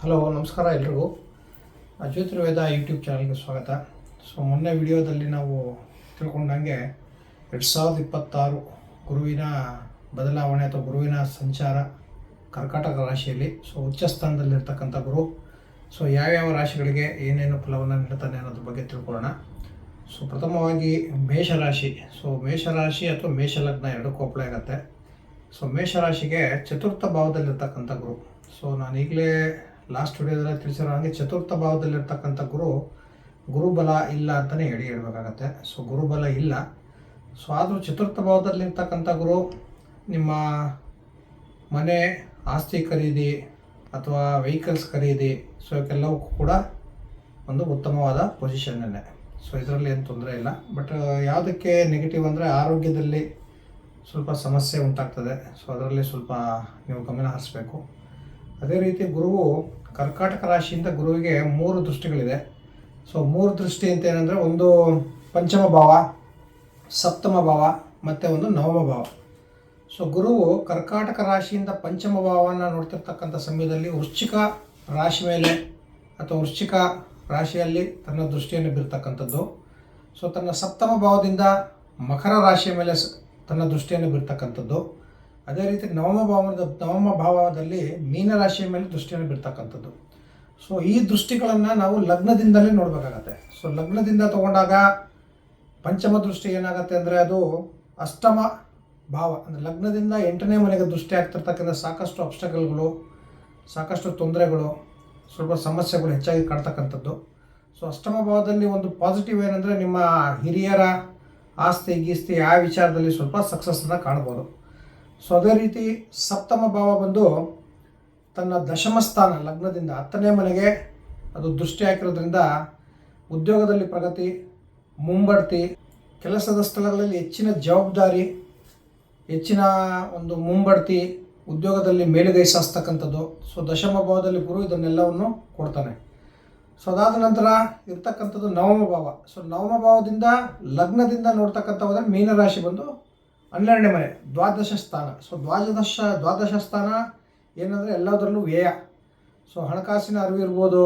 Hello, ನಮಸ್ಕಾರ ಎಲ್ರಿಗೂ. ಜ್ಯೋತಿರ್ವೇದ YouTube ಚಾನಲ್ಗೆ ಸ್ವಾಗತ. ಮೊನ್ನೆ ವಿಡಿಯೋದಲ್ಲಿ ನಾವು ತಿಳ್ಕೊಂಡಂಗೆ 2026 ಗುರುವಿನ ಬದಲಾವಣೆ ಅಥವಾ ಗುರುವಿನ ಸಂಚಾರ ಕರ್ಕಾಟಕ ರಾಶಿಯಲ್ಲಿ ಉಚ್ಚ ಸ್ಥಾನದಲ್ಲಿರ್ತಕ್ಕಂಥ ಗುರು ಯಾವ್ಯಾವ ರಾಶಿಗಳಿಗೆ ಏನೇನು ಫಲವನ್ನು ನೀಡ್ತಾನೆ ಅನ್ನೋದ್ರ ಬಗ್ಗೆ ತಿಳ್ಕೊಳ್ಳೋಣ. ಪ್ರಥಮವಾಗಿ ಮೇಷರಾಶಿ. ಮೇಷರಾಶಿ ಅಥವಾ ಮೇಷಲಗ್ನ ಎರಡಕ್ಕೂ ಅಪ್ಲೈ ಆಗುತ್ತೆ. ಮೇಷರಾಶಿಗೆ ಚತುರ್ಥ ಭಾವದಲ್ಲಿರ್ತಕ್ಕಂಥ ಗುರು. ನಾನು ಈಗಲೇ ಲಾಸ್ಟ್ ವಿಡಿಯೋದಲ್ಲಿ ತಿಳಿಸಿರೋ ಹಾಗೆ ಚತುರ್ಥ ಭಾವದಲ್ಲಿರ್ತಕ್ಕಂಥ ಗುರುಬಲ ಇಲ್ಲ ಅಂತಲೇ ಹೇಳ್ಬೇಕಾಗತ್ತೆ. ಗುರುಬಲ ಇಲ್ಲ. ಆದರೂ ಚತುರ್ಥ ಭಾವದಲ್ಲಿರ್ತಕ್ಕಂಥ ಗುರು ನಿಮ್ಮ ಮನೆ, ಆಸ್ತಿ ಖರೀದಿ ಅಥವಾ ವೆಹಿಕಲ್ಸ್ ಖರೀದಿ ಇವಕ್ಕೆಲ್ಲವಕ್ಕೂ ಕೂಡ ಒಂದು ಉತ್ತಮವಾದ ಪೊಸಿಷನ್ನೇ. ಇದರಲ್ಲಿ ಏನು ತೊಂದರೆ ಇಲ್ಲ. ಬಟ್ ಯಾವುದಕ್ಕೆ ನೆಗೆಟಿವ್ ಅಂದರೆ ಆರೋಗ್ಯದಲ್ಲಿ ಸ್ವಲ್ಪ ಸಮಸ್ಯೆ ಉಂಟಾಗ್ತದೆ. ಅದರಲ್ಲಿ ಸ್ವಲ್ಪ ನೀವು ಗಮನ ಹರಿಸಬೇಕು. ಅದೇ ರೀತಿ ಗುರುವು ಕರ್ಕಾಟಕ ರಾಶಿಯಿಂದ ಗುರುವಿಗೆ 3 ದೃಷ್ಟಿಗಳಿದೆ. 3 ದೃಷ್ಟಿ ಅಂತ ಏನಂದರೆ, ಒಂದು ಪಂಚಮ ಭಾವ, ಸಪ್ತಮ ಭಾವ ಮತ್ತು ಒಂದು ನವಮ ಭಾವ. ಗುರುವು ಕರ್ಕಾಟಕ ರಾಶಿಯಿಂದ ಪಂಚಮ ಭಾವವನ್ನು ನೋಡ್ತಿರ್ತಕ್ಕಂಥ ಸಮಯದಲ್ಲಿ ವೃಶ್ಚಿಕ ರಾಶಿ ಮೇಲೆ ಅಥವಾ ವೃಶ್ಚಿಕ ರಾಶಿಯಲ್ಲಿ ತನ್ನ ದೃಷ್ಟಿಯನ್ನು ಬೀರ್ತಕ್ಕಂಥದ್ದು. ತನ್ನ ಸಪ್ತಮ ಭಾವದಿಂದ ಮಕರ ರಾಶಿಯ ಮೇಲೆ ತನ್ನ ದೃಷ್ಟಿಯನ್ನು ಬೀರ್ತಕ್ಕಂಥದ್ದು. ಅದೇ ರೀತಿ ನವಮ ಭಾವದಲ್ಲಿ ಮೀನರಾಶಿಯ ಮೇಲೆ ದೃಷ್ಟಿಯನ್ನು ಬೀರ್ತಕ್ಕಂಥದ್ದು. ಈ ದೃಷ್ಟಿಗಳನ್ನು ನಾವು ಲಗ್ನದಿಂದಲೇ ನೋಡಬೇಕಾಗತ್ತೆ. ಲಗ್ನದಿಂದ ತಗೊಂಡಾಗ ಪಂಚಮ ದೃಷ್ಟಿ ಏನಾಗುತ್ತೆ ಅಂದರೆ, ಅದು ಅಷ್ಟಮ ಭಾವ ಅಂದರೆ ಲಗ್ನದಿಂದ 8ನೇ ಮನೆಗೆ ದೃಷ್ಟಿ ಆಗ್ತಿರ್ತಕ್ಕಂಥ ಸಾಕಷ್ಟು ಅಬ್ಸ್ಟಕಲ್ಗಳು, ಸಾಕಷ್ಟು ತೊಂದರೆಗಳು, ಸ್ವಲ್ಪ ಸಮಸ್ಯೆಗಳು ಹೆಚ್ಚಾಗಿ ಕಾಡ್ತಕ್ಕಂಥದ್ದು. ಅಷ್ಟಮ ಭಾವದಲ್ಲಿ ಒಂದು ಪಾಸಿಟಿವ್ ಏನಂದರೆ, ನಿಮ್ಮ ಹಿರಿಯರ ಆಸ್ತಿ ಗೀಸ್ತಿ ಆ ವಿಚಾರದಲ್ಲಿ ಸ್ವಲ್ಪ ಸಕ್ಸಸ್ಸನ್ನು ಕಾಣ್ಬೋದು. ಅದೇ ರೀತಿ ಸಪ್ತಮ ಭಾವ ಬಂದು ತನ್ನ ದಶಮ ಸ್ಥಾನ ಲಗ್ನದಿಂದ 10ನೇ ಮನೆಗೆ ಅದು ದೃಷ್ಟಿ ಹಾಕಿರೋದ್ರಿಂದ ಉದ್ಯೋಗದಲ್ಲಿ ಪ್ರಗತಿ, ಮುಂಬಡ್ತಿ, ಕೆಲಸದ ಸ್ಥಳಗಳಲ್ಲಿ ಹೆಚ್ಚಿನ ಜವಾಬ್ದಾರಿ, ಹೆಚ್ಚಿನ ಒಂದು ಮುಂಬಡ್ತಿ, ಉದ್ಯೋಗದಲ್ಲಿ ಮೇಲುಗೈ ಸಾಧಿಸ್ತಕ್ಕಂಥದ್ದು. ದಶಮ ಭಾವದಲ್ಲಿ ಗುರು ಇದನ್ನೆಲ್ಲವನ್ನು ಕೊಡ್ತಾನೆ. ಅದಾದ ನಂತರ ಇರ್ತಕ್ಕಂಥದ್ದು ನವಮ ಭಾವ. ನವಮ ಭಾವದಿಂದ ಲಗ್ನದಿಂದ ನೋಡ್ತಕ್ಕಂಥ ಹೋದರೆ ಮೀನರಾಶಿ ಬಂದು 12ನೇ ಮನೆ, ದ್ವಾದಶ ಸ್ಥಾನ. ದ್ವಾದಶ ಸ್ಥಾನ ಏನಂದರೆ ಎಲ್ಲದರಲ್ಲೂ ವ್ಯಯ. ಹಣಕಾಸಿನ ಅರಿವು ಇರ್ಬೋದು,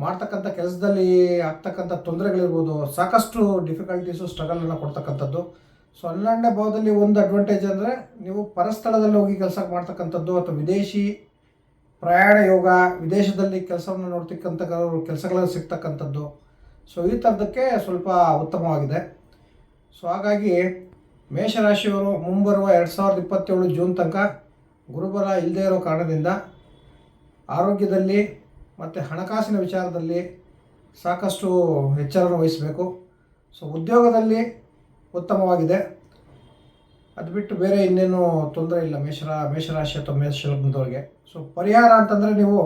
ಮಾಡ್ತಕ್ಕಂಥ ಕೆಲಸದಲ್ಲಿ ಆಗ್ತಕ್ಕಂಥ ತೊಂದರೆಗಳಿರ್ಬೋದು, ಸಾಕಷ್ಟು ಡಿಫಿಕಲ್ಟೀಸು, ಸ್ಟ್ರಗಲನ್ನು ಕೊಡ್ತಕ್ಕಂಥದ್ದು. 12ನೇ ಭಾವದಲ್ಲಿ ಒಂದು ಅಡ್ವಾಂಟೇಜ್ ಅಂದರೆ, ನೀವು ಪರಸ್ಥಳದಲ್ಲಿ ಹೋಗಿ ಕೆಲಸ ಮಾಡ್ತಕ್ಕಂಥದ್ದು ಅಥವಾ ವಿದೇಶಿ ಪ್ರಯಾಣ ಯೋಗ, ವಿದೇಶದಲ್ಲಿ ಕೆಲಸವನ್ನು ನೋಡ್ತಕ್ಕಂಥ ಕೆಲಸಗಳಲ್ಲಿ ಸಿಗ್ತಕ್ಕಂಥದ್ದು. ಈ ಥರದಕ್ಕೆ ಸ್ವಲ್ಪ ಉತ್ತಮವಾಗಿದೆ. ಹಾಗಾಗಿ ಮೇಷರಾಶಿಯವರು ಮುಂಬರುವ 2027 ಜೂನ್ ತನಕ ಗುರುಬಲ ಇಲ್ಲದೇ ಇರೋ ಕಾರಣದಿಂದ ಆರೋಗ್ಯದಲ್ಲಿ ಮತ್ತು ಹಣಕಾಸಿನ ವಿಚಾರದಲ್ಲಿ ಸಾಕಷ್ಟು ಎಚ್ಚರವನ್ನು ವಹಿಸಬೇಕು. ಉದ್ಯೋಗದಲ್ಲಿ ಉತ್ತಮವಾಗಿದೆ. ಅದು ಬಿಟ್ಟು ಬೇರೆ ಇನ್ನೇನು ತೊಂದರೆ ಇಲ್ಲ ಮೇಷರಾಶಿ ಅಥವಾ ಮೇಷಲಗ್ನದವ್ರಿಗೆ. ಪರಿಹಾರ ಅಂತಂದರೆ, ನೀವು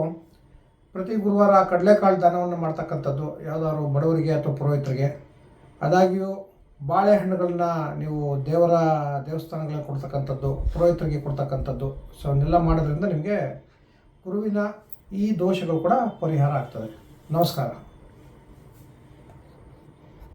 ಪ್ರತಿ ಗುರುವಾರ ಕಡಲೆಕಾಳು ದಾನವನ್ನು ಮಾಡ್ತಕ್ಕಂಥದ್ದು ಯಾವುದಾದ್ರು ಬಡವರಿಗೆ ಅಥವಾ ಪುರೋಹಿತರಿಗೆ. ಆದಾಗ್ಯೂ ಬಾಳೆಹಣ್ಣುಗಳನ್ನ ನೀವು ದೇವಸ್ಥಾನಗಳಿಗೆ ಕೊಡ್ತಕ್ಕಂಥದ್ದು, ಪುರೋಹಿತರಿಗೆ ಕೊಡ್ತಕ್ಕಂಥದ್ದು. ಅವನ್ನೆಲ್ಲ ಮಾಡೋದ್ರಿಂದ ನಿಮಗೆ ಗುರುವಿನ ಈ ದೋಷಗಳು ಕೂಡ ಪರಿಹಾರ ಆಗ್ತದೆ. ನಮಸ್ಕಾರ.